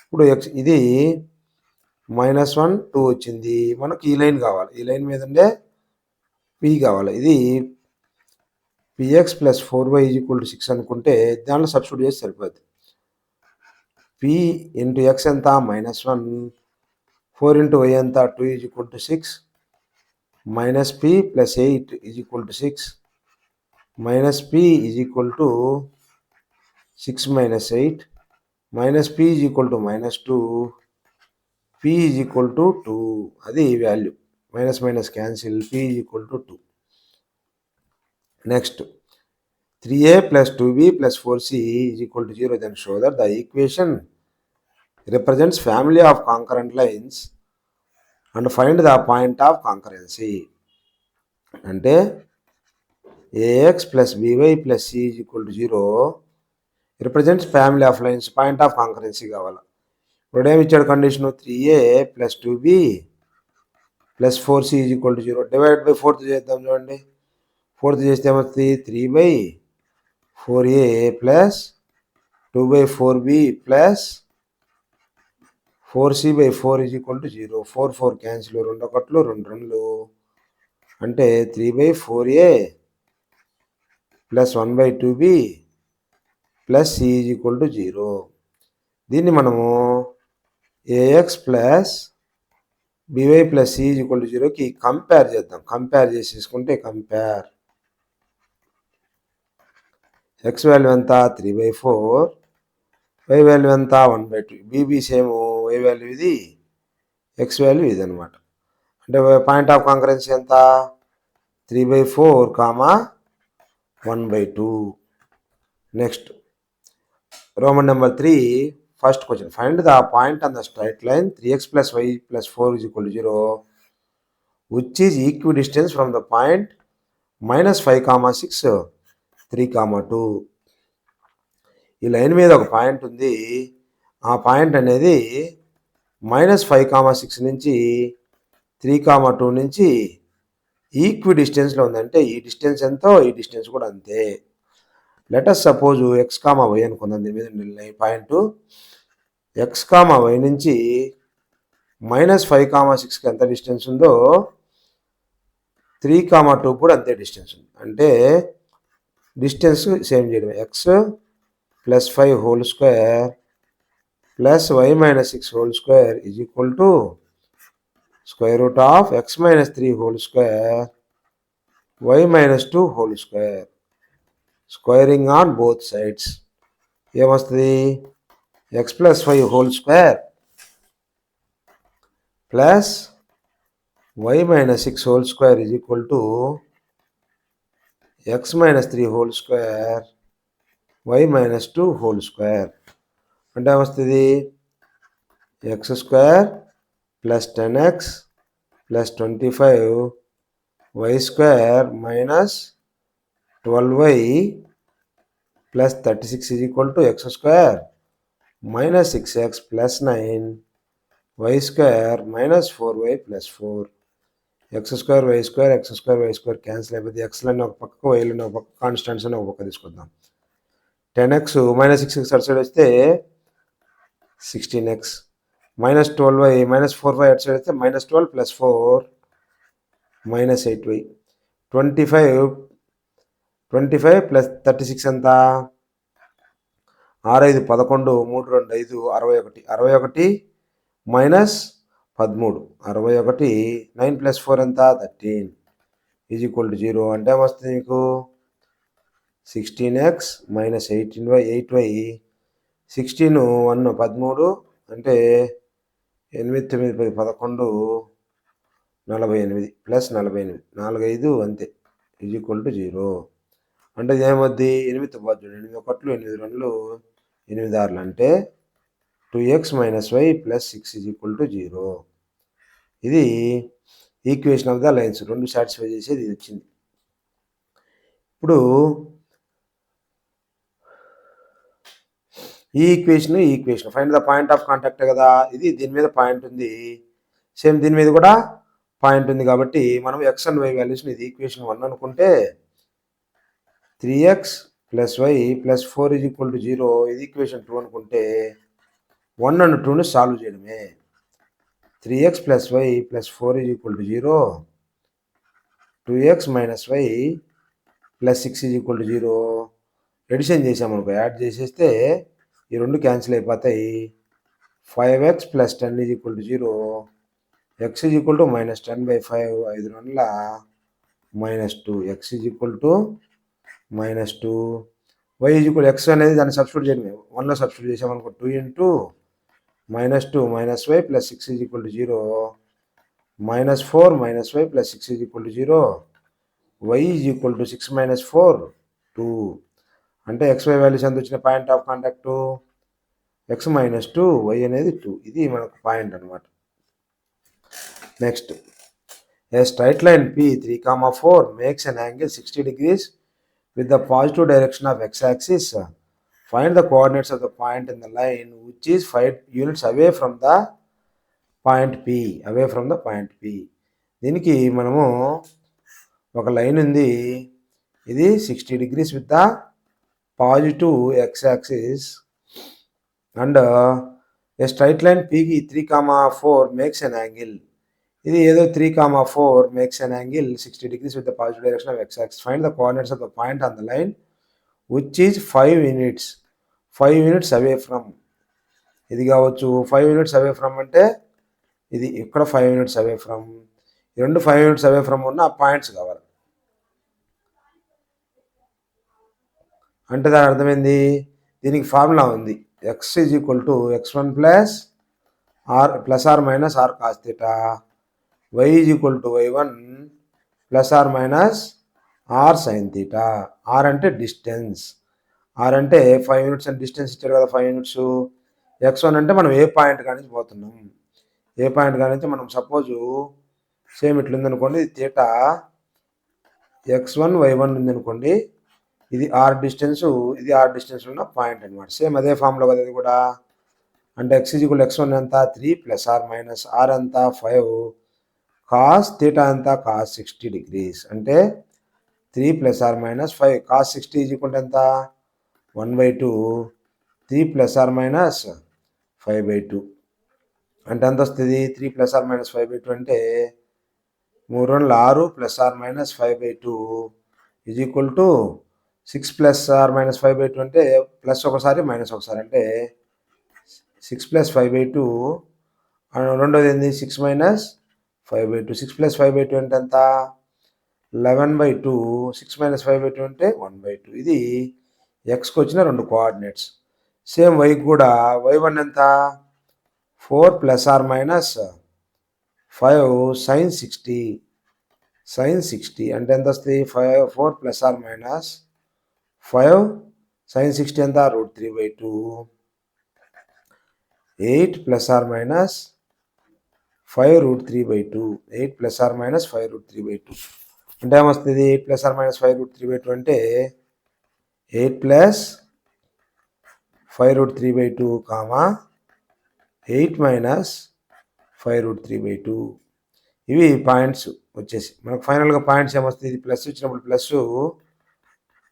ఇప్పుడు x ఇది -1 2 వచ్చింది మనకు ఈ line కావాలి ఈ లైన్ మీద ఉండే p కావాలి ఇది px plus 4y is equal to 6 అనుకుంటే దాంట్లో సబ్స్టిట్యూట్ చేసి సరిపోద్ది p ఇంటూ x ఎంత -1 4 ఇంటూ y ఎంత 2 is equal to 6 minus p plus 8 is equal to 6 minus p is equal to 6 minus 8 minus p is equal to minus 2 p is equal to 2 అది value minus minus cancel p is equal to 2 next 3a plus 2b plus 4c is equal to 0 then show that the equation represents family of concurrent lines and find the point of concurrency అంటే ax plus by plus c is equal to 0 represents family of lines point of concurrency కావాలి ఇప్పుడు ఏమి ఇచ్చాడు condition 3a plus 2b plus 4c is equal to 0 divide by 4th చేద్దాం చూడండి 4th చేస్తే ఏమవుతుంది 3 by 4a plus 2 by 4b plus 4c by 4 is equal to 0 4 4 cancel 2 ఒకట్లు 2 2 అంటే 3 by 4a plus 1 by 2b plus c is equal to 0 దీన్ని మనము ax plus by plus c is equal to 0కి compare చేద్దాం compare చేసేసుకుంటే compare x value ఎంత 3 by 4 y value ఎంత 1 by 2 bb same y value ఇది x value ఇది అనమాట అంటే పాయింట్ ఆఫ్ కాంకరెన్సీ ఎంత 3 by 4 comma 1 by 2 next Roman number 3 first question find the point on the straight line 3x plus y plus 4 is equal to 0 which is equidistant from the point -5, 6 3, 2 ఈ line మీద ఒక point ఉంది ఆ point అనేది -5, 6 నుంచి 3, 2 నుంచి equi డిస్టెన్స్లో ఉందంటే ఈ డిస్టెన్స్ ఎంతో ఈ డిస్టెన్స్ కూడా అంతే లెటస్ సపోజ్ x, y అనుకుందాం దీని మీద పాయింట్ x, y నుంచి -5, 6కి ఎంత డిస్టెన్స్ ఉందో 3, 2 కూడా అంతే డిస్టెన్స్ ఉంది అంటే డిస్టెన్స్ సేమ్ చేయడం x plus 5 whole square plus y minus 6 whole square is equal to square root of x minus 3 whole square y minus 2 whole square squaring on both sides ఏమొస్తుంది x plus 5 whole square plus y minus 6 whole square is equal to x minus 3 whole square y minus 2 whole square అంటే ఏమొస్తుంది x square plus 10x plus 25 y square minus 12y plus 36 is equal to x square minus 6x plus 9 y square minus 4y plus 4 x square y square x square y square cancel అయిపోతుంది x లని ఒక పక్క y లని ఒక పక్క constants అని ఒక పక్క తీసుకుందాం 10x minus 6x అటు సైడ్ వస్తే 16x minus 12y minus 4y అటు సైడ్ వస్తే minus 12 plus 4 minus 8y 25 plus 36 ఎంత 6 5 11 3 2 5 61 minus 13 61 9 plus 4 ఎంత 13 is equal to 0 అంటే వస్తుంది మీకు 16x minus 8y 16 1 13 అంటే 8 9 10 11 48 ప్లస్ 48 4 5 అంతే ఈజ్ ఈక్వల్ టు 0. అంటే ఇది ఏమవుద్ది 8 పోద్దు 8 ఒకట్లు 8 రెండులు 8 ఆరులు అంటే 2x minus y plus 6 is equal to 0. ఇది ఈక్వేషన్ ఆఫ్ ద లైన్స్ రెండు సాటిస్ఫై చేసేది ఇది వచ్చింది. ఇప్పుడు ఈ equation find the point of contact కదా, ఇది దీని మీద పాయింట్ ఉంది, సేమ్ దీని మీద కూడా పాయింట్ ఉంది కాబట్టి మనం ఎక్స్ అండ్ వై వాల్యూస్ని ఇది ఈక్వేషన్ 1 అనుకుంటే 3x plus y plus 4 is equal to 0 ఇది ఈక్వేషన్ 2 అనుకుంటే 1 అండ్ 2ని సాల్వ్ చేయడమే. 3x plus y plus 4 is equal to 0, 2x minus y plus 6 is equal to 0. Addition చేసామనుకో, యాడ్ చేసేస్తే ఈ రెండు క్యాన్సిల్ అయిపోతాయి. 5x plus 10 is equal to 0, x is equal to minus 10/5 5 రెండుల -2, x is equal to -2, y is equal x అనేది దాన్ని substitute చేయడమే, 1లో సబ్స్టిట్యూట్ చేసామనుకో 2 into -2 minus y plus 6 is equal to 0, -4 minus y plus 6 is equal to 0, y is equal to 6 minus 4 2. అంటే xy values ఎంత వచ్చిన point of contact x minus 2 y అనేది 2. ఇది మనకు పాయింట్ అనమాట. నెక్స్ట్, ఏ స్ట్రైట్ లైన్ P 3, 4 మేక్స్ an angle 60 degrees with the positive direction of x-axis. Find the coordinates of the point in the line which is 5 units away from the point P. దీనికి మనము ఒక line ఉంది, ఇది 60 degrees with the positive x-axis and a straight line P కి 3, 4 makes an angle. ఇది ఏదో 3, 4 makes an angle 60 degrees with the positive direction of x-axis. Find the coordinates of the point on the line which is 5 units away from. ఇది కావచ్చు 5 units away from అంటే ఇది ఇక్కడ 5 units away from, ఈ రెండు 5 units away from ఉన్న points కావాలి. అంటే దాని అర్థమైంది, దీనికి ఫార్ములా ఉంది, x is equal to x1 plus r plus are minus r cos theta, y is equal to y1 plus are minus r sine theta. R అంటే డిస్టెన్స్, ఆర్ అంటే 5 units అని డిస్టెన్స్ ఇచ్చారు కదా 5 యూనిట్స్. x1 అంటే మనం ఏ point కానించి పోతున్నాం, ఏ point కానించి మనం suppose same ఇట్లుందనుకోండి, theta x1 y1 ఉందనుకోండి, ఇది ఆర్ డిస్టెన్స్, ఇది ఆర్ డిస్టెన్స్ ఉన్న పాయింట్ అనమాట. సేమ్ అదే ఫామ్లో కదా ఇది కూడా. అంటే x ఈజ్ ఈక్వల్ x1 ఎంత 3 ప్లస్ ఆర్ మైనస్ ఆర్ ఎంత 5 కాస్ థీటా ఎంత కాస్ 60 degrees. అంటే 3 plus are minus 5 cos 60 is equal ఎంత 1/2, 3 ప్లస్ ఆర్ మైనస్ 5/2 అంటే ఎంత వస్తుంది, 3 ప్లస్ ఆర్ మైనస్ 5/2 అంటే 3 2 6 plus are minus 5/2 is equal to 6 plus are minus 5/2 అంటే ప్లస్ ఒకసారి మైనస్ ఒకసారి అంటే 6 ప్లస్ 5/2, రెండోది ఏంది 6 మైనస్ 5/2, 6 ప్లస్ 5/2 అంటే ఎంత 11/2, 6 మైనస్ 5/2 అంటే 1/2. ఇది ఎక్స్కి వచ్చిన రెండు కోఆర్డినేట్స్. సేమ్ వైకి కూడా y1 ఎంత 4 ప్లస్ ఆర్ మైనస్ 5 సైన్ 60 అంటే ఎంత వస్తుంది 4 ప్లస్ ఆర్ మైనస్ 5 సైన్ 60 ఎంత √3/2, 8 plus are minus 5 √3/2, 8 plus are minus 5 √3/2 అంటే ఏమొస్తుంది 8 ప్లస్ ఆర్ మైనస్ 5 √3/2 అంటే 8 ప్లస్ 5 √3/2 8 మైనస్ 5 √3/2. ఇవి పాయింట్స్ వచ్చేసి మనకు ఫైనల్గా పాయింట్స్ ఏమొస్తుంది, ఇది ప్లస్ వచ్చినప్పుడు ప్లస్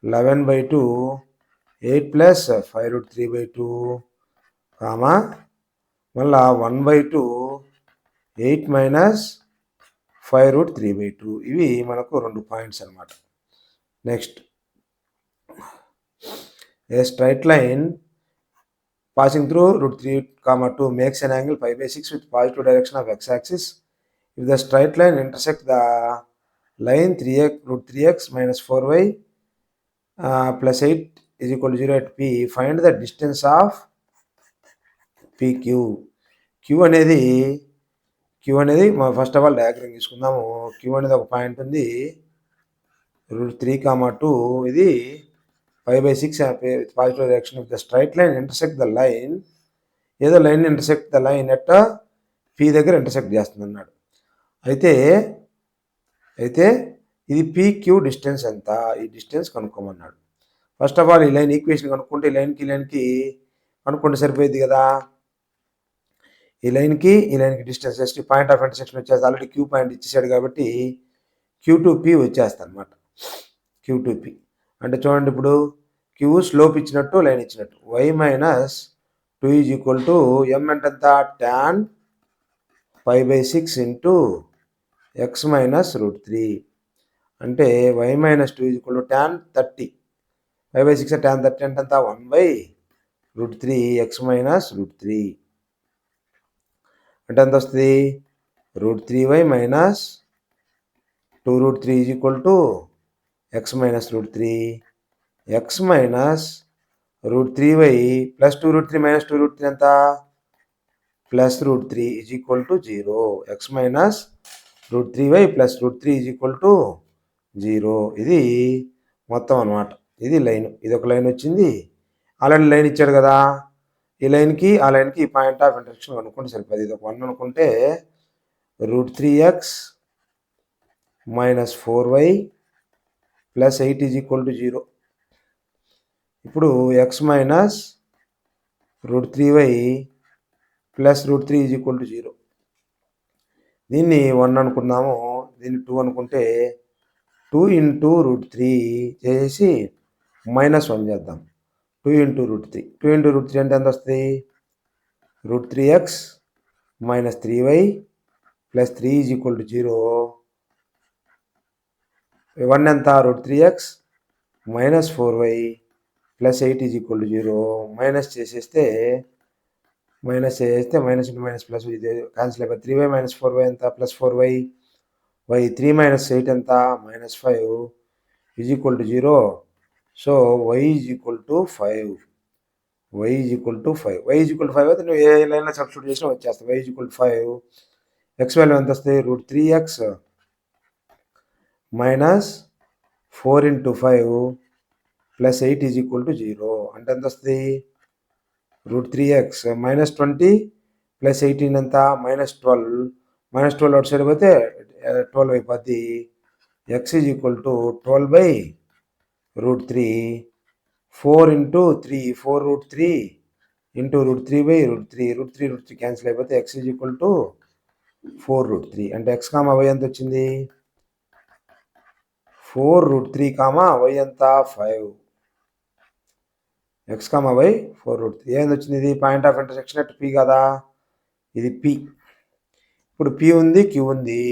11/2, 8 ప్లస్ 5 √3/2 మళ్ళా 1/2, 8 మైనస్ 5 √3/2. ఇవి మనకు రెండు పాయింట్స్ అనమాట. Next, A straight line passing through √3, 2 makes an angle π/6 with positive direction of x-axis. If the straight line intersect the line √3x minus 4y plus 8 is equal to 0 at P, find the distance of PQ. Q అనేది first of all diagram తీసుకుందాము. Q అనేది ఒక point ఉంది, √3, 2 ఇది 5/6 positive direction of the straight line intersect the line, ఏదో line intersect the line at P దగ్గర intersect చేస్తుంది అన్నాడు. అయితే ఇది PQ డిస్టెన్స్ ఎంత, ఈ డిస్టెన్స్ కనుక్కోమన్నాడు. ఫస్ట్ ఆఫ్ ఆల్ ఈ లైన్ ఈక్వేషన్ కనుక్కుంటే ఈ లైన్కి కనుక్కుంటే సరిపోయింది కదా. ఈ లైన్కి distance just point of intersection వచ్చేసి ఆల్రెడీ క్యూ పాయింట్ ఇచ్చేసాడు కాబట్టి Q2P వచ్చేస్తా అనమాట. Q2P అంటే చూడండి, ఇప్పుడు క్యూ స్లోప్ ఇచ్చినట్టు లైన్ ఇచ్చినట్టు y - 2 = m అంటే ఎంత, tan π/6 ఇంటూ x - √3 అంటే y - 2 = tan 30, π/6 tan 30 అంటే ఎంత, 1/√3 x - √3 అంటే ఎంత వస్తుంది, √3y - 2√3 = x - √3, x - √3y plus 2√3 - 2√3 ఎంత, ప్లస్ √3 = 0. x - √3y plus √3 = 0. ఇది మొత్తం అనమాట. ఇది లైన్, ఇది ఒక లైన్ వచ్చింది. ఆల్రెడీ లైన్ ఇచ్చాడు కదా, ఈ లైన్కి ఆ లైన్కి పాయింట్ ఆఫ్ ఇంటర్సెక్షన్ అనుకుంటే సరిపోతుంది. ఇది ఒక 1 అనుకుంటే √3x - 4y ప్లస్ 8 = 0. ఇప్పుడు x - √3y ప్లస్ √3 = 0. దీన్ని 1 అనుకుందాము, దీన్ని 2 అనుకుంటే 2 × √3 చేసి -1 చేద్దాం. 2 × √3 అంటే ఎంత వస్తుంది, √3x - 3y ప్లస్ 3 = 0. 1 ఎంత, √3x - 4y ప్లస్ 8 = 0. మైనస్ చేసేస్తే మైనస్ ఇంటూ మైనస్ ప్లస్ ఇది క్యాన్సిల్ అయిపోయి 3y - 4y ఎంత, ప్లస్ 4y, y 3 - 8 ఎంత, -5 = 0. So y = 5. y = 5 అయితే నువ్వు ఏ లైన్లో సబ్స్టిట్యూట్ చేసినా వచ్చేస్తావు. y = 5. x వాల్యూ ఎంత వస్తుంది, √3x - 4 × 5 ప్లస్ 8 = 0 అంటే ఎంత వస్తుంది, √3x -20 ప్లస్ 18 ఎంత, -12. -12 అవుట్ సైడ్ పోతే 12 అయిపోద్ది. x = 12/√3, 4 × 3 4√3 ఇంటూ √3/√3, √3 క్యాన్సిల్ అయిపోతే x = 4√3 అంటే x, y ఎంత వచ్చింది, 4√3, y ఎంత, 5. x, y 4√3 ఏంది వచ్చింది, ఇది point of intersection at P కదా, ఇది P. ఇప్పుడు P ఉంది, Q ఉంది,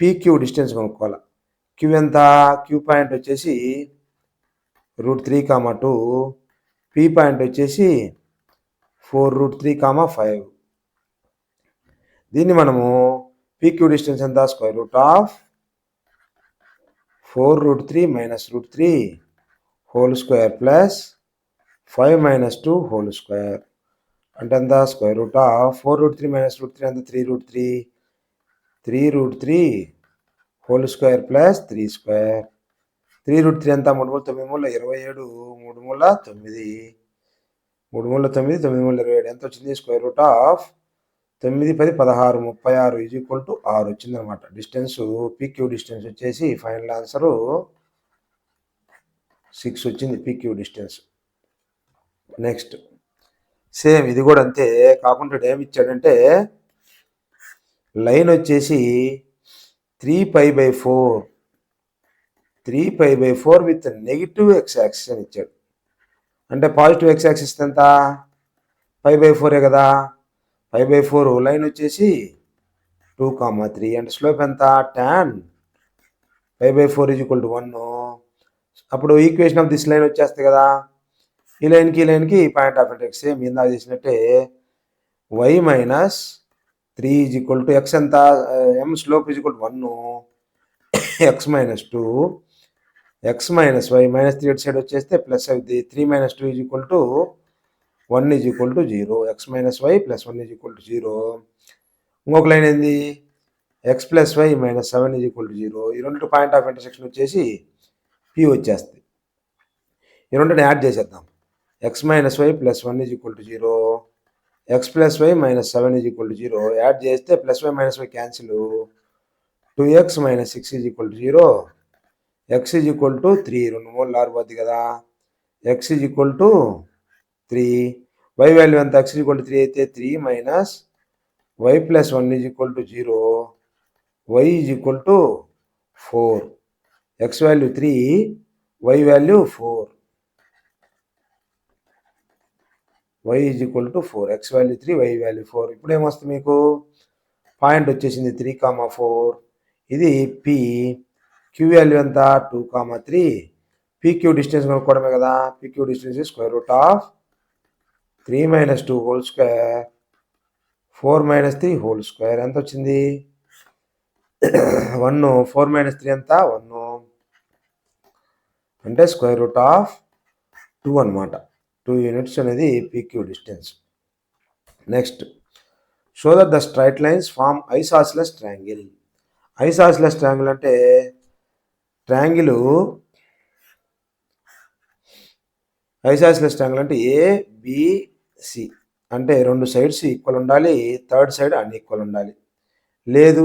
PQ డిస్టెన్స్ కనుక్కోవాలి. Q ఎంత, Q పాయింట్ వచ్చేసి √3, 2, P పాయింట్ వచ్చేసి 4√3, 5. దీన్ని మనము PQ డిస్టెన్స్ ఎంత, √4√3 - √3 whole square plus 5 - 2 whole square అంటే ఎంత, √4√3 - √3 ఎంత, 3√3, 3√3 హోల్ స్క్వేర్ ప్లస్ 3 స్క్వేర్. 3√3 ఎంత, 3 × 9 = 27, 3 × 9 3 × 9 9 × 27 ఎంత వచ్చింది, √9, 10, 16, 36 = 6 వచ్చిందనమాట. డిస్టెన్స్ PQ డిస్టెన్స్ వచ్చేసి ఫైనల్ ఆన్సరు 6 వచ్చింది, PQ డిస్టెన్స్. నెక్స్ట్ సేమ్ ఇది కూడా అంతే, కాకుండా ఏమి ఇచ్చాడంటే లైన్ వచ్చేసి 3π/4 విత్ నెగిటివ్ x యాక్సిస్ అని ఇచ్చాడు. అంటే పాజిటివ్ x యాక్సిస్ ఎంత, π/4 కదా, π/4 లైన్ వచ్చేసి 2, 3 అంటే స్లోప్ ఎంత, tan π/4 = 1. అప్పుడు ఈక్వేషన్ ఆఫ్ దిస్ లైన్ వచ్చేస్తుంది కదా, ఈ లైన్కి పాయింట్ ఆఫ్ ఇంటర్సెక్షన్ సేమ్ ఇందాక చేసినట్టే y - 3 = x ఎంత, m slope = 1, x - 2, x - y -3 side వచ్చేస్తే ప్లస్ అవుతుంది. 3 - 2 = 1 is equal to 0, x minus y plus 1 is equal to 0. ఇంకొక లైన్ ఏంది, x plus y minus 7 is equal to 0. ఈ రెండు point of intersection వచ్చేసి పి వచ్చేస్తుంది. ఈ రెండుని యాడ్ చేసేద్దాం. X minus y plus 1 is equal to 0, x plus y minus 7 is equal to 0. Add చేస్తే plus y minus y cancel, 2x minus 6 is equal to 0, x is equal to 3, 2 మూడు లారిపోద్ది కదా, x is equal to 3. Y value ఎంత, x is equal to 3 అయితే 3 minus y plus 1 is equal to 0, y is equal to 4. X value 3, y value 4, y is equal to 4. X value 3, y value 4. ఇప్పుడు ఏమొస్తుంది మీకు, point వచ్చేసింది 3,4. ఇది P. Queue value ఎంత, 2,3. PQ distance కనుక్కోవడమే కదా. PQ distance square root of 3 minus 2 whole square 4 minus 3 whole square. ఎంత వచ్చింది, 1. 4 minus 3 ఎంత, 1. అంటే స్క్వేర్ రూట్ ఆఫ్ 2 అనమాట. 2 యూనిట్స్ అనేది PQ distance. Next, show that the straight lines form isosceles triangle. Isosceles triangle అంటే triangle, isosceles triangle అంటే ABC అంటే రెండు సైడ్స్ ఈక్వల్ ఉండాలి, థర్డ్ సైడ్ అన్ఈక్వల్ ఉండాలి. లేదు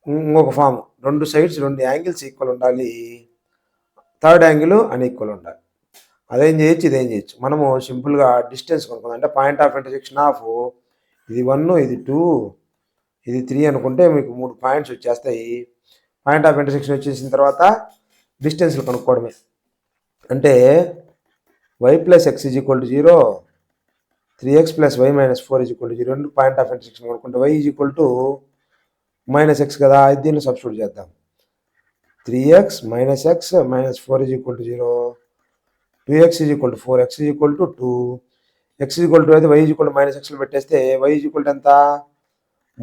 ఇంకొక ఫామ్, రెండు సైడ్స్ రెండు యాంగిల్స్ ఈక్వల్ ఉండాలి, థర్డ్ యాంగిల్ అన్ఈక్వల్ ఉండాలి. అదేం చేయొచ్చు, ఇదేం చేయొచ్చు. మనము సింపుల్గా డిస్టెన్స్ కనుక్కుందాం. అంటే పాయింట్ ఆఫ్ ఇంటర్సెక్షన్ ఆఫ్ ఇది 1, ఇది 2, ఇది 3 అనుకుంటే మీకు 3 పాయింట్స్ వచ్చేస్తాయి. పాయింట్ ఆఫ్ ఇంటర్సెక్షన్ వచ్చేసిన తర్వాత డిస్టెన్స్లు కనుక్కోవడమే. అంటే y plus x is equal to 0, 3x plus y minus 4 is equal to 0. రెండు పాయింట్ ఆఫ్ ఇంటర్సెక్షన్ కనుక్కుంటే y is equal to minus x కదా, దీన్ని సబ్స్టిట్యూట్ చేద్దాం. 3x minus x minus 4 is equal to 0, 2x is equal to 4, x is equal to 2, x is equal to అయితే y is equal to minus ఎక్స్లో పెట్టేస్తే y is equal to ఎంత,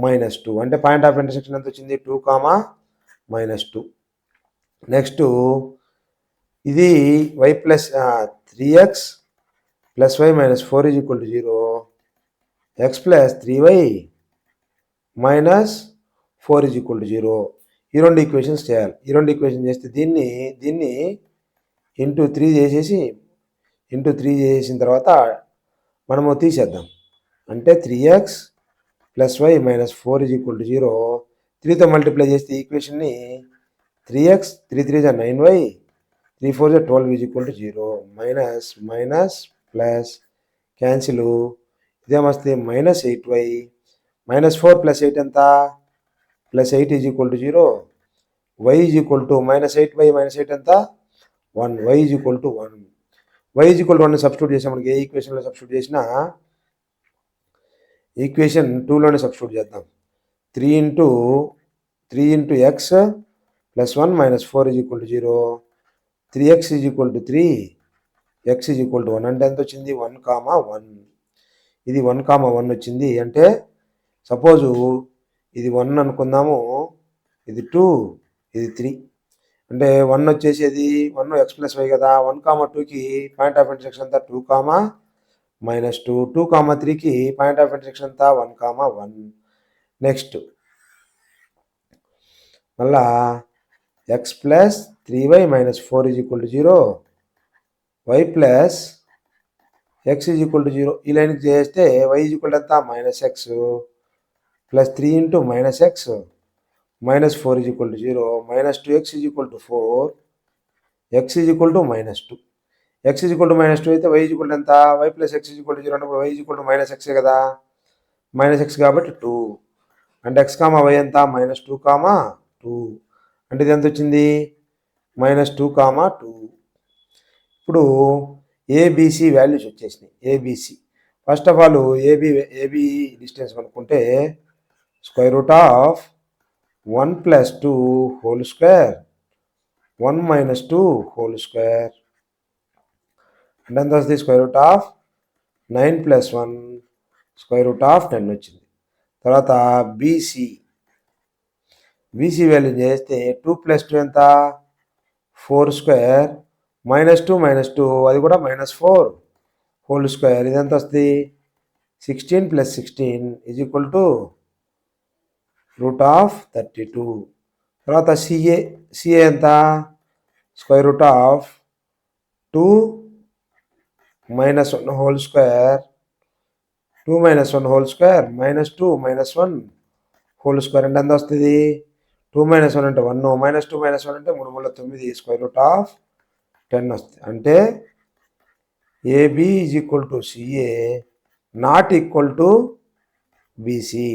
minus 2. అంటే point of intersection ఎంత వచ్చింది, 2, minus 2. Next ఇది y plus 3x plus y minus 4 is equal to 0, x plus 3y minus 4 is equal to 0. ఈ రెండు equations చేయాలి. ఈ రెండు ఈక్వేషన్ చేస్తే దీన్ని ఇంటూ 3 చేసేసిన తర్వాత మనము తీసేద్దాం. అంటే 3x plus y minus 4 is equal to 0. 3తో మల్టిప్లై చేస్తే ఈక్వేషన్ని 3x 3 3 జా 9y 3 4 జా 12 is equal to 0. Minus minus plus cancel, ఇదేమొస్తుంది మైనస్ 8y మైనస్ 4 ప్లస్ 8 ఎంత, plus 8 is equal to 0. y is equal to minus 8y minus 8 ఎంత, 1. y is equal to 1. y is equal to 1 substitute చేసాం. మనకి ఏ ఈక్వేషన్లో substitute చేసినా equation 2లోనే substitute చేద్దాం. 3 into x plus 1 minus 4 is equal to 0, 3x is equal to 3, X is equal to 1. అంటే ఎంత వచ్చింది, 1, 1. ఇది 1, 1 వచ్చింది. అంటే సపోజు ఇది 1 అనుకుందాము, ఇది 2, ఇది 3. అంటే 1 వచ్చేసేది 1 ఎక్స్ ప్లస్ వై కదా. 1, 2కి పాయింట్ ఆఫ్ ఇంటర్సెక్షన్ అంతా 2, మైనస్ 2. 2, 3కి పాయింట్ ఆఫ్ ఇంటర్సెక్షన్ అంతా 1, 1. నెక్స్ట్ మళ్ళా x plus 3y minus 4 is equal to 0, y plus x is equal to 0. ఈ లైన్కి చేస్తే వై ఈజ్ ఈక్వల్ టు ఎంత, minus x plus 3 into minus x minus 4 is equal to 0, minus 2x is equal to 4, x is equal to minus 2. X is equal to minus 2 అయితే y is equal to ఎంత, y plus x is equal to 0 అంటే y is equal to minus ఎక్సే కదా, minus X కాబట్టి 2. అంటే x, why ఎంత, minus 2, 2. అంటే ఇది ఎంత వచ్చింది, మైనస్ 2, 2. ఇప్పుడు ఏబిసి వాల్యూస్ వచ్చేసినాయి. ABC first of all AB distance కనుక్కుంటే square root of 1 plus 2 whole square 1 minus 2 whole square. అంటే ఎంత వస్తుంది, square root of 9 plus 1 square root of 10 వచ్చింది. తర్వాత బీసీ వాల్యూ చేస్తే 2 ప్లస్ 2 ఎంత, 4 స్క్వేర్ మైనస్ 2 అది కూడా మైనస్ 4 హోల్ స్క్వేర్ ఇది ఎంత వస్తుంది 16 + 16 = √32. తర్వాత సిఏ ఎంత √2 - 1 whole square 2 - 1 whole square -2 - 1 whole square అంటే ఎంత వస్తుంది 2 - 1 అంటే 1 -2 - 1 అంటే 3 × 9 √10 వస్తుంది. అంటే AB = CA not equal to BC.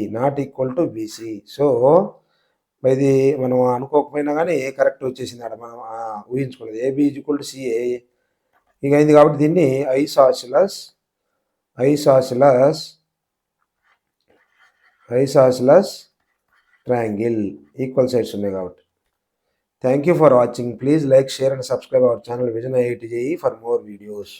So ఇది మనం అనుకోకపోయినా కానీ కరెక్ట్ వచ్చేసింది అక్కడ మనం ఊహించుకున్నది. ఏబి = సిఏ ఇక అయింది కాబట్టి దీన్ని ఐసాసిలస్ ట్రయాంగిల్ ఈక్వల్ సైడ్స్ ఉన్నాయి కాబట్టి. Thank you for watching. Please like, share and subscribe our channel Vision IIT JEE for more videos.